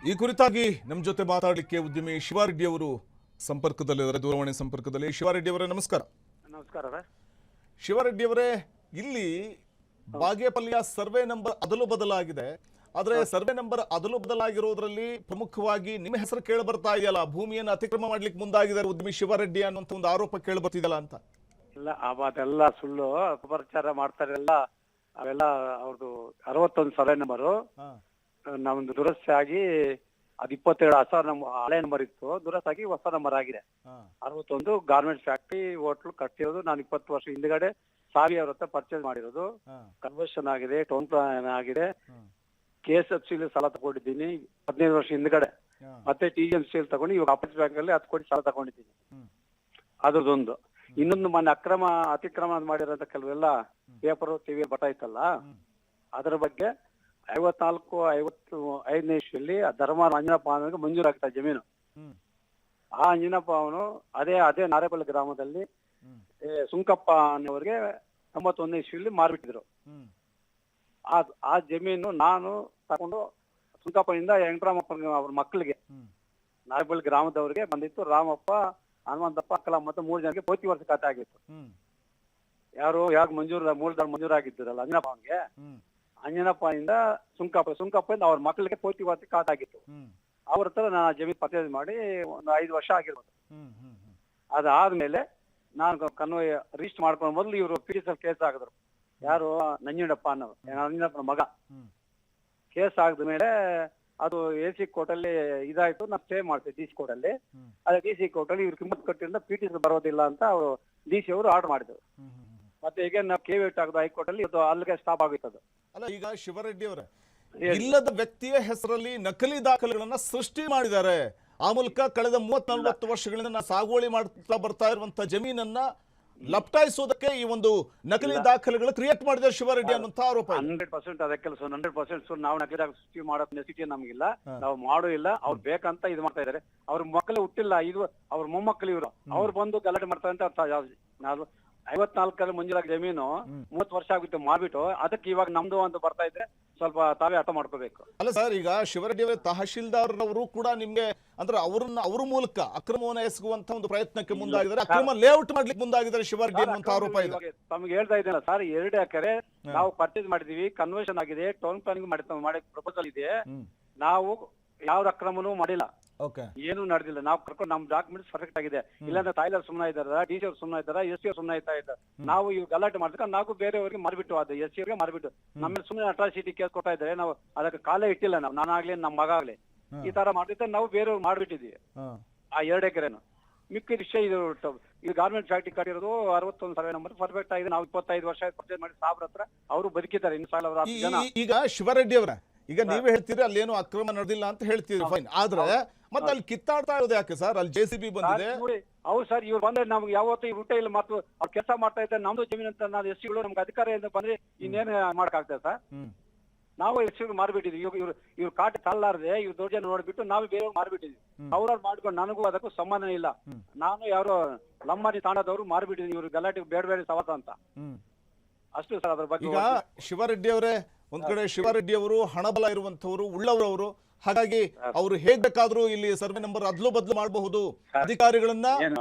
ಈ ಕುರಿತಾಗಿ ನಮ್ಮ ಜೊತೆ ಮಾತಾಡಲಿಕ್ಕೆ ಉದ್ಯಮಿ ಶಿವಾರೆಡ್ಡಿ ಅವರು ಸಂಪರ್ಕದಲ್ಲಿದ್ದಾರೆ, ದೂರವಾಣಿ ಸಂಪರ್ಕದಲ್ಲಿ. ಶಿವಾರೆಡ್ಡಿ ಅವರೇ ನಮಸ್ಕಾರ. ನಮಸ್ಕಾರ. ಶಿವಾರೆಡ್ಡಿ ಅವರೇ, ಇಲ್ಲಿ ಬಾಗೇಪಲ್ಲಿಯ ಸರ್ವೆ ನಂಬರ್ ಅದಲು ಬದಲಾಗಿದೆ. ಆದ್ರೆ ಸರ್ವೆ ನಂಬರ್ ಅದಲು ಬದಲಾಗಿರೋದ್ರಲ್ಲಿ ಪ್ರಮುಖವಾಗಿ ನಿಮ್ಮ ಹೆಸರು ಕೇಳಿ ಬರ್ತಾ ಇದೆಯಲ್ಲ, ಭೂಮಿಯನ್ನು ಅತಿಕ್ರಮ ಮಾಡ್ಲಿಕ್ಕೆ ಮುಂದಾಗಿದ್ದಾರೆ ಉದ್ಯಮಿ ಶಿವಾರೆಡ್ಡಿ ಅನ್ನುವಂತ ಒಂದು ಆರೋಪ ಕೇಳಿ ಬರ್ತಿದೆಯಲ್ಲ ಅಂತ. ಇಲ್ಲ, ಅದೆಲ್ಲ ಸುಳ್ಳು, ಅಪಪ್ರಚಾರ ಮಾಡ್ತಾರೆಲ್ಲ. ಅವೆಲ್ಲ ಅವ್ರದ್ದು 61 ಸರ್ವೆ ನಂಬರು ನಮ್ದು ದುರಸ್ತಿ ಆಗಿ ಅದು 27 ಹೊಸ ಹಳೆ ನಂಬರ್ ಇತ್ತು, ದುರಸ್ತಿ ಆಗಿ ಹೊಸ ನಂಬರ್ ಆಗಿದೆ. 61 ಗಾರ್ಮೆಂಟ್ ಫ್ಯಾಕ್ಟ್ರಿ ಹೋಟ್ಲು ಕಟ್ಟಿರೋದು ನಾನು 20 ವರ್ಷ ಹಿಂದ್ಗಡೆ ಸಾವಿ ಅವ್ರ ಹತ್ರ ಪರ್ಚೇಸ್ ಮಾಡಿರೋದು. ಕನ್ವರ್ಷನ್ ಆಗಿದೆ, ಟೌನ್ ಪ್ಲಾನ್ ಆಗಿದೆ, KSFC ಸಾಲ ತಗೊಂಡಿದ್ದೀನಿ 15 ವರ್ಷ ಹಿಂದ್ಗಡೆ. ಮತ್ತೆ TMC ತಗೊಂಡು ಇವಾಗ ಆಪರೇಟ್ ಬ್ಯಾಂಕ್ ಅಲ್ಲಿ 10 ಕೋಟಿ ಸಾಲ ತಗೊಂಡಿದ್ದೀನಿ. ಅದ್ರದ್ದೊಂದು. ಇನ್ನೊಂದು ಮೊನ್ನೆ ಅತಿಕ್ರಮ ಮಾಡಿರೋಂಥ ಕೆಲವೆಲ್ಲ ಪೇಪರ್ ಟಿವಿ ಬಟಾಯ್ತಲ್ಲ, ಅದರ ಬಗ್ಗೆ 54-55ನೇ ಇಸ್ವಿಯಲ್ಲಿ ಧರ್ಮ ಅಂಜನಪ್ಪ ಅವನಿಗೆ ಮಂಜೂರಾಗ್ತಾ ಜಮೀನು. ಆ ಅಂಜನಪ್ಪ ಅವನು ಅದೇ ನಾರೇಪಲ್ಲಿ ಗ್ರಾಮದಲ್ಲಿ ಸುಂಕಪ್ಪ ಅನ್ನೋರಿಗೆ 91ನೇ ಇಸ್ವಿಯಲ್ಲಿ ಮಾರ್ಬಿಟ್ಟಿದ್ರು. ಆ ಜಮೀನು ನಾನು ತಗೊಂಡು ಸುಂಕಪ್ಪನಿಂದ ವೆಂಕಟರಾಮಪ್ಪ ಅವ್ರ ಮಕ್ಕಳಿಗೆ ನಾರೇಪಲ್ಲಿ ಗ್ರಾಮದವ್ರಿಗೆ ಬಂದಿತ್ತು. ರಾಮಪ್ಪ, ಹನುಮಂತಪ್ಪ, ಅಕ್ಕಲ ಮತ್ತೆ 3 ಜನಕ್ಕೆ 40 ವರ್ಷ ಖಾತೆ ಆಗಿತ್ತು. ಯಾರು ಮಂಜೂರಾಗಿದ್ದರಲ್ಲ ಅಂಜನಪ್ಪ ಅವನಿಗೆ, ಅಂಜನಪ್ಪನಿಂದ ಸುಂಕಪ್ಪನಿಂದ ಅವ್ರ ಮಕ್ಕಳಿಗೆ 40 ವರ್ಷ ಖಾತೆ ಆಗಿತ್ತು. ಅವ್ರ ಹತ್ರ ನಾನು ಜಮೀನು ಪರ್ಚೇಸ್ ಮಾಡಿ ಒಂದು 5 ವರ್ಷ ಆಗಿರ್ಬೋದು. ಅದಾದ್ಮೇಲೆ ನಾನು ಕನ್ವಯ ರಿಜಿಸ್ಟರ್ ಮಾಡ್ಕೊಂಡು ಮೊದಲು ಇವರು PTCL ಕೇಸ್ ಆಗಿದ್ರು. ಯಾರು ನಂಜುಂಡಪ್ಪ ಅನ್ನೋರು, ನಂಜುಂಡಪ್ಪನ ಮಗ. ಕೇಸ್ ಆಗಿದ್ಮೇಲೆ ಅದು AC ಕೋರ್ಟಲ್ಲಿ ಇದಾಯ್ತು. ನಾವು ಸ್ಟೇ ಮಾಡ್ತೀವಿ DC ಕೋರ್ಟಲ್ಲಿ. ಅದೇ DC ಕೋರ್ಟಲ್ಲಿ ಇವ್ರು ಕಿಮ್ಮತ್ ಕಟ್ಟಿಂದ PTCL ಬರೋದಿಲ್ಲ ಅಂತ ಅವರು DC ಅವರು ಆರ್ಡರ್ ಮಾಡಿದ್ರು. ಮತ್ತೆ ಈಗ ನಾವು ಕೇವೇಟ್ ಆಗೋದು ಹೈಕೋರ್ಟ್ ಅಲ್ಲಿ, ಇದು ಅಲ್ಲಿಗೆ ಸ್ಟಾಪ್ ಆಗಿತ್ತು. ಅಲ್ಲ, ಈಗ ಶಿವರೆಡ್ಡಿ ಅವರೇ, ಇಲ್ಲದ ವ್ಯಕ್ತಿಯ ಹೆಸರಲ್ಲಿ ನಕಲಿ ದಾಖಲೆಗಳನ್ನ ಸೃಷ್ಟಿ ಮಾಡಿದ್ದಾರೆ. ಆ ಮೂಲಕ ಕಳೆದ 30-40 ವರ್ಷಗಳಿಂದ ಸಾಗುವಳಿ ಮಾಡ್ತಾ ಬರ್ತಾ ಇರುವಂತ ಜಮೀನನ್ನ ಲಪ್ಟಾಯಿಸೋದಕ್ಕೆ ಈ ಒಂದು ನಕಲಿ ದಾಖಲೆಗಳು ಕ್ರಿಯೇಟ್ ಮಾಡಿದ ಶಿವಾರೆಡ್ಡಿ ಅನ್ನುವಂತ ಆರೋಪ. 100% ಅದೇ ಕೆಲಸ. 100% ನಾವು ನಕಲಿ ಸೃಷ್ಟಿ ಮಾಡೋ ನೆಸಿಟಿ ನಮಗಿಲ್ಲ, ನಾವು ಮಾಡೂ ಇಲ್ಲ. ಅವ್ರು ಬೇಕಂತ ಇದು ಮಾಡ್ತಾ ಇದಾರೆ. ಅವ್ರ ಮಕ್ಕಳು ಹುಟ್ಟಿಲ್ಲ, ಇದು ಅವ್ರ ಮೊಮ್ಮಕ್ಕಳು ಇವರು. ಅವ್ರು ಬಂದು ಗಲಾಟೆ ಮಾಡ್ತಾರೆ ಅಂತ. ನಾವು 54 ಮಂಜೂರಾಗಿ ಜಮೀನು 30 ವರ್ಷ ಆಗಿತ್ತು ಮಾರ್ಬಿಟ್ಟು, ಅದಕ್ಕೆ ಇವಾಗ ನಮ್ದು ಅಂತ ಬರ್ತಾ ಇದ್ರೆ ಸ್ವಲ್ಪ ತಾವೇ ಅರ್ಥ ಮಾಡ್ಕೋಬೇಕು. ಅಲ್ಲ ಸರ್, ಈಗ ಶಿವರೆಡ್ಡಿ ಅವರೇ, ತಹಶೀಲ್ದಾರ್ ಅವರು ಕೂಡ ನಿಮ್ಗೆ ಅಂದ್ರೆ ಅವ್ರ ಮೂಲಕ ಅಕ್ರಮವನ್ನು ಎಸಗುವಂತ ಒಂದು ಪ್ರಯತ್ನಕ್ಕೆ ಮುಂದಾಗಿದ್ದಾರೆ, ಅಕ್ರಮ ಲೇಔಟ್ ಮಾಡ್ಲಿಕ್ಕೆ ಮುಂದಾಗಿದ್ದಾರೆ ಶಿವರೆಡ್ಡಿ ಅನ್ನುವಂತ ಆರೋಪ ಇದೆ. ತಮ್ಗೆ ಹೇಳ್ತಾ ಇದ್ದೇನೆ ಸರ್, 2 ಎಕರೆ ನಾವು ಪರ್ಚೇಸ್ ಮಾಡಿದೀವಿ, ಕನ್ವರ್ಷನ್ ಆಗಿದೆ, ಟೌನ್ ಪ್ಲಾನಿಂಗ್ ಮಾಡಿ ಪ್ರಪೋಸಲ್ ಇದೆ. ನಾವು ಯಾವ ಅಕ್ರಮನೂ ಮಾಡಿಲ್ಲ, ಏನು ನಡೆದಿಲ್ಲ. ನಾವು ಕರ್ಕೊಂಡು ನಮ್ ಡಾಕ್ಯುಮೆಂಟ್ಸ್ ಪರ್ಫೆಕ್ಟ್ ಆಗಿದೆ. ಇಲ್ಲಾಂದ್ರೆ ತಾಯ್ಲರ್ ಸುಮ್ಮನೆ ಇದ್ದಾರ, DC ಅವ್ರು ಸುಮ್ಮನೆ ಇದ್ದಾರ, SC ಅವ್ರು ಸುಮ್ಮನೆ ಇದ್ದಾರೆ. ನಾವು ಇವ್ ಗಲಾಟೆ ಮಾಡ್ತಾರೆ, ನಾವು ಬೇರೆಯವ್ರಿಗೆ ಮಾರ್ಬಿಟ್ಟು, ಅದು SC ಅವ್ರಿಗೆ ಮಾರ್ಬಿಟ್ಟು ನಮ್ಮಲ್ಲಿ ಸುಮ್ಮನೆ ಅಟ್ರಾಸಿಟಿ ಕೇಸ್ ಕೊಡ್ತಾ ಇದ್ದಾರೆ. ನಾವು ಅದಕ್ಕೆ ಕಾಲೇ ಇಟ್ಟಿಲ್ಲ. ನಾನಾಗ್ಲಿ ನಮ್ಮ ಮಗ ಆಗ್ಲಿ ಈ ತರ ಮಾಡಿದ್ರೆ ನಾವು ಬೇರೆಯವ್ರು ಮಾಡ್ಬಿಟ್ಟಿದೀವಿ ಆ 2 ಎಕರೆನು. ಮಿಕ್ಕಿದ ವಿಷಯ ಇದು ಗಾರ್ಮೆಂಟ್ ಫ್ಯಾಕ್ಟ್ರಿ ಕಟ್ಟಿರೋದು 61 ಸರ್ವೆ ನಂಬರ್ ಪರ್ಫೆಕ್ಟ್ ಆಗಿದೆ. ನಾವು 25 ವರ್ಷ ಪರ್ಚೇಸ್ ಮಾಡಿ ಸಾಬ್ರ ಹತ್ರ ಅವರು ಬದುಕಿದ್ದಾರೆ. ಇನ್ನು ಸಾಲ ಜನ. ಈಗ ಶಿವರೆಡ್ಡಿ ಅವರ, ಈಗ ನೀವೇ ಹೇಳ್ತೀರಿ ಅಲ್ಲೇನು ಅಕ್ರಮ ನಡೆದಿಲ್ಲ ಅಂತ ಹೇಳ್ತೀರಿ, ಫೈನ್. ಆದ್ರೆ ಮತ್ತೆ ಅಲ್ಲಿ ಕಿತ್ತಾಡ್ತಾ ಇರೋದು ಯಾಕೆ ಸರ್? ಅಲ್ಲಿ JCB ಬಂದಿದೆ. ಹೌದು ಸರ್, ಇವ್ರು ಬಂದ್ರೆ ನಮ್ಗೆ ಯಾವತ್ತೂ ಇವ್ರು ಊಟ ಇಲ್ಲ, ಮತ್ತು ಅವ್ರು ಕೆಲಸ ಮಾಡ್ತಾ ಇದ್ದಾರೆ. ನಮ್ದು ಜಮೀನು ಅಂತ ನಾವು SCಗಳು ನಮ್ಗೆ ಅಧಿಕಾರ ಅಂತ ಬಂದ್ರೆ ಇನ್ನೇನು ಮಾಡಕ್ಕಾಗ್ತದೆ ಸರ್? ನಾವು SCಗಳು ಮಾರ್ಬಿಟ್ಟಿದ್ವಿ. ಇವ್ರು ಕಾಟ ತಳ್ಳಾರದೆ ಇವ್ರು ದೊಡ್ಡ ಜನ ನೋಡ್ಬಿಟ್ಟು ನಾವು ಬೇರೆ ಮಾರ್ಬಿಟ್ಟಿದ್ವಿ. ಅವ್ರವ್ರು ಮಾಡ್ಕೊಂಡು ನನಗೂ ಅದಕ್ಕೂ ಸಂಬಂಧ ಇಲ್ಲ. ನಾನು ಯಾರೋ ಲಂಬಾಣಿ ತಾಣದವ್ರು ಮಾರ್ಬಿಟ್ಟಿದ್ವಿ. ಇವ್ರು ಗಲಾಟೆ ಬೇಡ ಸವಾಸ ಅಂತ ಅಷ್ಟು ಸರ್. ಅದ್ರ ಬಗ್ಗೆ ಈಗ ಶಿವರೆಡ್ಡಿ ಅವರೇ, ಒಂದ್ ಕಡೆ ಶಿವರೆಡ್ಡಿ ಅವರು ಹಣಬಲ ಇರುವಂತವರು, ಉಳ್ಳವರವರು. ಹಾಗಾಗಿ ಅವರು ಹೇಗ್ ಬೇಕಾದ್ರೂ ಇಲ್ಲಿ ಸರ್ವೆ ನಂಬರ್ ಅದ್ಲು ಬದ್ಲು ಮಾಡಬಹುದು, ಅಧಿಕಾರಿಗಳನ್ನ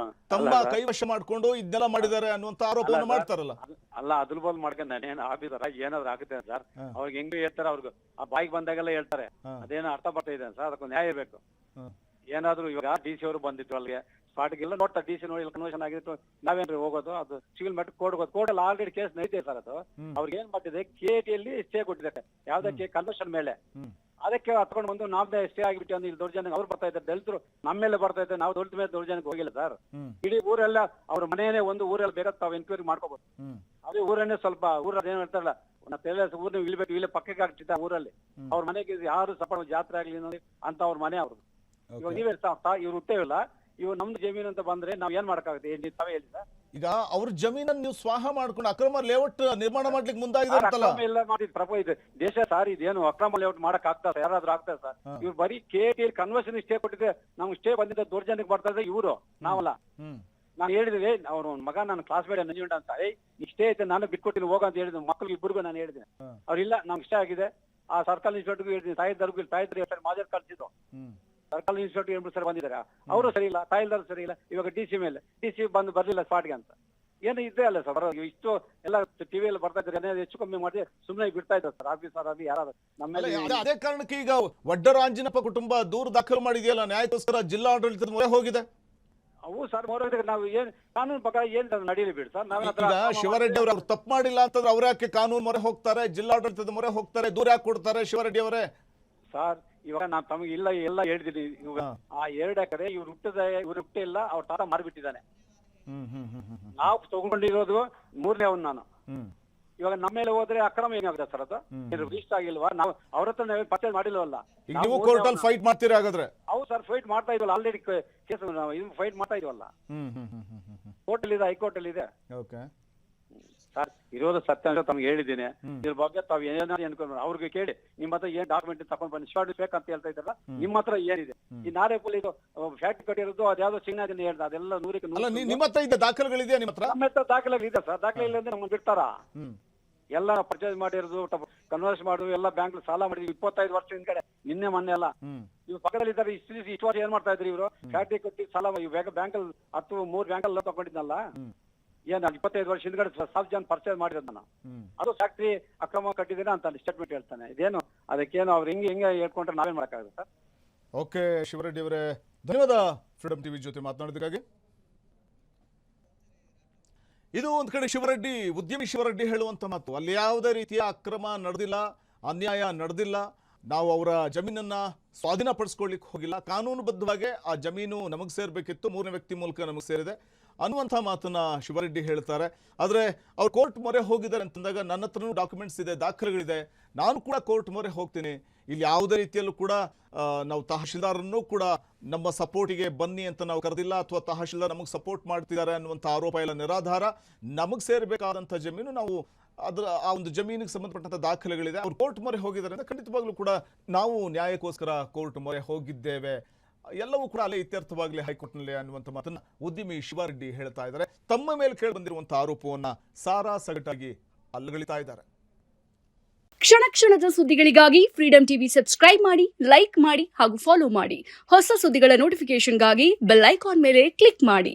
ತಮ್ಮ ಕೈವಶ ಮಾಡ್ಕೊಂಡು ಇದನ್ನೆಲ್ಲ ಮಾಡಿದ್ದಾರೆ ಅನ್ನುವಂತ ಆರೋಪವನ್ನು ಮಾಡ್ತಾರಲ್ಲ. ಅಲ್ಲ, ಅದ್ಲು ಬದ್ಲು ಮಾಡ್ಕೊಂಡು ನಾನೇನು ಆಗಿದಾರ ಏನಾದ್ರು ಆಗುತ್ತೆ ಸರ್? ಅವ್ರಿಗೆ ಹೆಂಗ್ ಹೇಳ್ತಾರೆ, ಅವ್ರಿಗೆ ಆ ಬಾಯಿಗೆ ಬಂದಾಗೆಲ್ಲ ಹೇಳ್ತಾರೆ. ಅದೇನೋ ಅರ್ಥ ಬರ್ತಾ ಇದೆ ಸರ್, ಅದಕ್ಕೊಂದು ನ್ಯಾಯ ಬೇಕು. ಏನಾದ್ರು ಇವಾಗ DC ಅವರು ಬಂದಿತ್ತು ಅಲ್ಲಿಗೆ ಸ್ಪಾಟ್ಗೆಲ್ಲ ನೋಡ್ತಾ, DC ನೋಡಿ ಕನ್ವರ್ಷನ್ ಆಗಿತ್ತು, ನಾವೇನ್ರಿ ಹೋಗೋದು? ಅದು ಸಿವಿಲ್ ಮ್ಯಾಟರ್ ಕೋರ್ಟಲ್ಲಿ ಆಲ್ರೆಡಿ ಕೇಸ್ ನಡೀತಿದೆ ಸರ್. ಅದು ಅವ್ರಿಗೆ ಏನ್ ಮಾಡಿದೆ, KTಯಲ್ಲಿ ಸ್ಟೇ ಕೊಟ್ಟಿದ್ದಾರೆ. ಯಾವ್ದಕ್ಕೆ? ಕನ್ವರ್ಷನ್ ಮೇಲೆ. ಅದಕ್ಕೆ ಹತ್ಕೊಂಡು ಬಂದು ನಾವ್ದೇ ಸ್ಟೇ ಆಗಿಬಿಟ್ಟು ಅಂದ್ರೆ ಇಲ್ಲಿ ದೊಡ್ಡ ಜನ ಅವ್ರು ಬರ್ತಾ ಇದ್ದಾರೆ, ದಲಿತರು ನಮ್ಮ ಮೇಲೆ ಬರ್ತಾ ಇದ್ದಾರೆ. ನಾವು ದೊಡ್ಡ ಮೇಲೆ ದೊಡ್ಡ ಜನಕ್ಕೆ ಹೋಗಿಲ್ಲ ಸರ್. ಇಡೀ ಊರೆಲ್ಲ ಅವ್ರ ಮನೆಯೇ ಒಂದು ಊರಲ್ಲಿ ಬೇಕಾದ ತಾವು ಎನ್ಕ್ವೈರಿ ಮಾಡ್ಕೋಬಹುದು. ಅದೇ ಊರನ್ನೇ ಸ್ವಲ್ಪ ಊರಲ್ಲಿ ಏನ್ ಹೇಳ್ತಾರಲ್ಲ, ಊರ್ನ ಇಳ್ಬೇಕು, ಇಲ್ಲೇ ಪಕ್ಕಕ್ಕೆ ಆಗ್ತಿದ್ದ ಊರಲ್ಲಿ ಅವ್ರ ಮನೆಗೆ ಯಾರು ಸಪೋರ್ಟ್ ಜಾತ್ರೆ ಆಗ್ಲಿ ನೋಡಿ ಅಂತ ಅವ್ರ ಮನೆ ಅವ್ರದ್ದು. ಇವಾಗ ನೀವೇ ಇವ್ರು ಹುಟ್ಟೇವಿಲ್ಲ, ಇವ್ ನಮ್ದು ಜಮೀನು ಅಂತ ಬಂದ್ರೆ ನಾವ್ ಏನ್ ಮಾಡಕ್ಕಾಗುತ್ತೆ? ತಾವೇ ಹೇಳಿ ಸರ್. ಈಗ ಅವ್ರ ಜಮೀನನ್ನು ನೀವು ಸ್ವಾಹ ಮಾಡ್ಕೊಂಡು ಅಕ್ರಮ ಲೇಔಟ್ ನಿರ್ಮಾಣ ಮಾಡ್ಲಿಕ್ಕೆ ಮುಂದಾಗಿದ್ದಾರಲ್ಲ. ಎಲ್ಲ ಮಾಡಿದ್ ಪ್ರಭು ಇದೆ ದೇಶ ಸರ್. ಇದೇನು ಅಕ್ರಮ ಲೇಔಟ್ ಮಾಡಕ್ ಆಗ್ತದೆ? ಯಾರಾದ್ರೂ ಆಗ್ತದೆ ಸರ್? ಇವ್ರು ಬರೀ KTL ಕನ್ವರ್ಷನ್ ಸ್ಟೇ ಕೊಟ್ಟಿದ್ರೆ, ನಮ್ಗೆ ಸ್ಟೇ ಬಂದಿದ್ದ ದೊಡ್ಡ ಜನಕ್ಕೆ ಬರ್ತಾ ಇದ್ರೆ ಇವರು, ನಾವಲ್ಲ. ನಾನು ಹೇಳಿದ್ರೆ ಅವ್ರ ಮಗ ನನ್ನ ಕ್ಲಾಸ್ಮೇಟ್ ನಂಜುಂಡ ಅಂತ, ನೀ ಸ್ಟೇ ಐತೆ ನಾನು ಬಿಟ್ಕೊಟ್ಟಿನಿ ಹೋಗ ಅಂತ ಹೇಳಿದ್ರು. ಮಕ್ಕಳಿಗೆ ಇಬ್ಬರಿಗೂ ನಾನು ಹೇಳಿದೆ. ಅವ್ರಿಲ್ಲ, ನಮ್ಗೆ ಇಷ್ಟ ಆಗಿದೆ, ಆ ಸರ್ಕಲ್ ಇನ್ಸ್ಪೆಕ್ಟರ್ಗೂ ಹೇಳ್ತೀನಿ, ತಾಯಿದ್ರು ಮಾಜರ್ ಕಳ್ಸಿದ್ರು. ಸರ್ಕಲ್ ಇನ್ಸ್ಪೆಕ್ಟರ್ ಎಂಬ ಸರ್ ಬಂದಿದ್ದಾರೆ, ಅವರು ಸರಿ ಇಲ್ಲ, ತಾಯಿಲ್ದಾರ್ ಸರಿ ಇಲ್ಲ. ಇವಾಗ ಡಿಸಿ ಮೇಲೆ ಡಿಸಿ ಬರ್ಲಿಲ್ಲ ಸ್ಪಾಟ್ಗೆ ಅಂತ. ಏನು ಇದ್ದೇ ಅಲ್ಲ ಸರ್, ಇಷ್ಟು ಎಲ್ಲ ಟಿವಿಯಲ್ಲಿ ಬರ್ತಾ ಇದ್ದಾರೆ, ಹೆಚ್ಚು ಕಮ್ಮಿ ಮಾಡಿ ಸುಮ್ಮನೆ ಬಿಡ್ತಾ ಇದ್ದಾರೆ ಸರ್. ಆಫೀಸರ್ ಆಗಿ ಯಾರು ನಮ್ಮ ಮೇಲೆ ಅದೇ ಕಾರಣಕ್ಕೆ ಈಗ ವಡ್ಡರಾಂಜಿನಪ್ಪ ಕುಟುಂಬ ದೂರು ದಾಖಲು ಮಾಡಿದೆಯಲ್ಲ, ನ್ಯಾಯಕ್ಕೋಸ್ಕರ ಜಿಲ್ಲಾಡಳಿತದ ಮೊರೆ ಹೋಗಿದೆ. ಅವು ಸರ್ ನಾವು ಏನ್ ಕಾನೂನು ಪ್ರಕಾರ ಏನ್ ನಡೀಲಿ ಬಿಡಿ ಸರ್. ಈಗ ಶಿವರೆಡ್ಡಿ ಅವರು ತಪ್ಪು ಮಾಡಿಲ್ಲ ಅಂತಂದ್ರೆ ಅವ್ರ ಯಾಕೆ ಕಾನೂನು ಮೊರೆ ಹೋಗ್ತಾರೆ, ಜಿಲ್ಲಾಡಳಿತದ ಮೊರೆ ಹೋಗ್ತಾರೆ, ದೂರ ಯಾಕೆ ಕೊಡ್ತಾರೆ ಶಿವರೆಡ್ಡಿ ಅವರೇ? ಸರ್ ಇವಾಗ ನಾನು ತಮಗೆ ಎಲ್ಲ ಹೇಳ್ತೀನಿ. ಇವಾಗ ಆ 2 ಎಕರೆ ಇವ್ರು ಹುಟ್ಟೇ ಇಲ್ಲ, ಅವ್ರ ತಾತ ಮಾರ್ಬಿಟ್ಟಿದ್ದಾನೆ. ನಾವು ತಗೊಂಡಿರೋದು 3ನೇ ಅವ್ನು ನಾನು. ಇವಾಗ ನಮ್ಮ ಮೇಲೆ ಹೋದ್ರೆ ಅಕ್ರಮ ಏನಾಗುತ್ತೆ ಸರ್? ಅದು ರಿಜಿಸ್ಟರ್ ಆಗಿಲ್ವಾ? ನಾವು ಅವ್ರ ಹತ್ರ ಪರ್ಚೇಸ್ ಮಾಡಿಲ್ವಲ್ಲ. ನೀವು ಕೋರ್ಟ್ ಅಲ್ಲಿ ಫೈಟ್ ಮಾಡ್ತೀರಾ ಹಾಗಾದ್ರೆ? ಹೌದು ಸರ್, ಫೈಟ್ ಮಾಡ್ತಾ ಇದೀವಲ್ಲ, ಆಲ್ರೆಡಿ ಕೇಸ್ ಫೈಟ್ ಮಾಡ್ತಾ ಇದೀವಲ್ಲ. ಕೋರ್ಟ್ ಅಲ್ಲಿ ಇದೆ, ಹೈಕೋರ್ಟ್ ಅಲ್ಲಿ ಇದೆ. ಸರ್ ಇರೋದು ಸತ್ಯ ಅಂತ ತಮ್ಗೆ ಹೇಳಿದ್ದೀನಿ. ಇದ್ರ ಬಗ್ಗೆ ತಾವ್ ಏನಾದ್ರು ಅನ್ಕೊಂಡು ಅವ್ರಿಗೆ ಕೇಳಿ, ನಿಮ್ಮ ಹತ್ರ ಏನ್ ಡಾಕ್ಯುಮೆಂಟ್ ತಗೊಂಡ್ ಬನ್ನಿ, ಶಾರ್ಟ್ ಬೇಕಂತ ಹೇಳ್ತಾ ಇದ್ದಾರಲ್ಲ, ನಿಮ್ಮ ಹತ್ರ ಏನಿದೆ? ಈ ನಾರೇಪುಲ್ ಇದು ಫ್ಯಾಕ್ಟ್ರಿ ಕಟ್ಟಿರೋದು ಅದ್ಯಾವ್ದೋ ಚಿನ್ನ ಹೇಳ್ದ, ಅದೆಲ್ಲ 100ಕ್ಕೆ 100. ನಿಮ್ಮ ಹತ್ರ ಇದೆ ದಾಖಲೆಗಳಿದೆಯಾ? ನಿಮ್ಮ ಹತ್ರ? ನಮ್ಮ ಹತ್ರ ದಾಖಲೆಗಳು ಇದೆ ಸರ್. ದಾಖಲೆ ಇಲ್ಲ ಅಂದ್ರೆ ನಮ್ಮನ್ನು ಬಿಡ್ತಾರ? ಎಲ್ಲ ಪರ್ಚೇಸ್ ಮಾಡಿರೋದು, ಕನ್ವರ್ಸ್ ಮಾಡೋದು, ಎಲ್ಲ ಬ್ಯಾಂಕ್ ಸಾಲ ಮಾಡಿದ್ವಿ 25 ವರ್ಷ ಹಿಂದ್ಗಡೆ, ನಿನ್ನೆ ಮೊನ್ನೆ ಎಲ್ಲ. ಇವ್ರು ಪಕ್ಕದಲ್ಲಿ ಇದ್ದಾರೆ, ಇಷ್ಟು ವರ್ಷ ಏನ್ ಮಾಡ್ತಾ ಇದ್ರಿ ಇವರು? ಫ್ಯಾಕ್ಟ್ರಿ ಕಟ್ಟಿ ಸಾಲ ಬ್ಯಾಂಕ್ ಅಲ್ಲಿ 3 ಬ್ಯಾಂಕ್ ಅಲ್ಲಿ ತಗೊಂಡಿದ್ನಲ್ಲ, ಏನ್ 25 ವರ್ಷ ಹಿಂದ್ಗಡೆ 1000 ಜನ ಪರ್ಚೇಸ್ ಮಾಡಿರೋದು ನಾನು. ಅದು ಫ್ಯಾಕ್ಟ್ರಿ ಅಕ್ರಮ ಕಟ್ಟಿದ್ದೇನೆ ಅಂತ ಸ್ಟೇಟ್ಮೆಂಟ್ ಹೇಳ್ತಾನೆ. ಇದೇನು ಅದಕ್ಕೇನು ಅವ್ರು ಹೆಂಗೆ ಹೇಳ್ಕೊಂಡ್ರೆ ನಾವೇನ್ ಮಾಡಕ್ಕಾಗುತ್ತೆ ಸರ್? ಓಕೆ ಶಿವರೆಡ್ಡಿ ಅವರೇ, ಧನ್ಯವಾದ ಫ್ರೀಡಮ್ ಟಿವಿ ಜೊತೆ ಮಾತನಾಡೋದಕ್ಕಾಗಿ. ಇದು ಒಂದ್ ಕಡೆ ಶಿವರೆಡ್ಡಿ, ಉದ್ಯಮಿ ಶಿವರೆಡ್ಡಿ ಹೇಳುವಂತ ಮಾತು. ಅಲ್ಲಿ ಯಾವುದೇ ರೀತಿಯ ಅಕ್ರಮ ನಡೆದಿಲ್ಲ, ಅನ್ಯಾಯ ನಡೆದಿಲ್ಲ, ನಾವು ಅವರ ಜಮೀನನ್ನ ಸ್ವಾಧೀನಪಡಿಸ್ಕೊಳ್ಳಿಕ್ಕೆ ಹೋಗಿಲ್ಲ, ಕಾನೂನುಬದ್ಧವಾಗಿ ಆ ಜಮೀನು ನಮಗೆ ಸೇರ್ಬೇಕಿತ್ತು, 3ನೇ ವ್ಯಕ್ತಿ ಮೂಲಕ ನಮಗೆ ಸೇರಿದೆ ಅನ್ನುವಂಥ ಮಾತನ್ನ ಶಿವರೆಡ್ಡಿ ಹೇಳ್ತಾರೆ. ಆದರೆ ಅವ್ರು ಕೋರ್ಟ್ ಮೊರೆ ಹೋಗಿದ್ದಾರೆ ಅಂತಂದಾಗ ನನ್ನ ಹತ್ರನೂ ಡಾಕ್ಯುಮೆಂಟ್ಸ್ ಇದೆ, ದಾಖಲೆಗಳಿದೆ, ನಾನು ಕೂಡ ಕೋರ್ಟ್ ಮೊರೆ ಹೋಗ್ತೀನಿ. ಇಲ್ಲಿ ಯಾವುದೇ ರೀತಿಯಲ್ಲೂ ಕೂಡ ನಾವು ತಹಶೀಲ್ದಾರನ್ನು ಕೂಡ ನಮ್ಮ ಸಪೋರ್ಟಿಗೆ ಬನ್ನಿ ಅಂತ ನಾವು ಕರೆದಿಲ್ಲ, ಅಥವಾ ತಹಶೀಲ್ದಾರ್ ನಮಗೆ ಸಪೋರ್ಟ್ ಮಾಡ್ತಿದ್ದಾರೆ ಅನ್ನುವಂಥ ಆರೋಪ ಎಲ್ಲ ನಿರಾಧಾರ. ನಮಗೆ ಸೇರಬೇಕಾದಂಥ ಜಮೀನು, ನಾವು ಅದರ ಆ ಒಂದು ಜಮೀನಿಗೆ ಸಂಬಂಧಪಟ್ಟಂಥ ದಾಖಲೆಗಳಿದೆ. ಅವ್ರು ಕೋರ್ಟ್ ಮೊರೆ ಹೋಗಿದ್ದಾರೆ ಅಂತ ಖಂಡಿತವಾಗ್ಲೂ ಕೂಡ ನಾವು ನ್ಯಾಯಕ್ಕೋಸ್ಕರ ಕೋರ್ಟ್ ಮೊರೆ ಹೋಗಿದ್ದೇವೆ, ಎಲ್ಲವೂ ಕೂಡ ಅಲ್ಲೇ ಇತ್ಯರ್ಥವಾಗಲಿ ಹೈಕೋರ್ಟ್ನಲ್ಲಿ ಅನ್ನುವಂಥ ಮಾತನ್ನ ಉದ್ಯಮಿ ಶಿವರೆಡ್ಡಿ ಹೇಳ್ತಾ ಇದ್ದಾರೆ. ತಮ್ಮ ಮೇಲೆ ಕೇಳಿ ಬಂದಿರುವಂತಹ ಆರೋಪವನ್ನ ಸಾರಾ ಸಗಟಾಗಿ ಅಲ್ಲಗಳಿತಾ ಇದ್ದಾರೆ. ಕ್ಷಣ ಕ್ಷಣದ ಸುದ್ದಿಗಳಿಗಾಗಿ ಫ್ರೀಡಂ ಟಿವಿ ಸಬ್ಸ್ಕ್ರೈಬ್ ಮಾಡಿ, ಲೈಕ್ ಮಾಡಿ ಹಾಗೂ ಫಾಲೋ ಮಾಡಿ. ಹೊಸ ಸುದ್ದಿಗಳ ನೋಟಿಫಿಕೇಶನ್ಗಾಗಿ ಬೆಲ್ ಐಕಾನ್ ಮೇಲೆ ಕ್ಲಿಕ್ ಮಾಡಿ.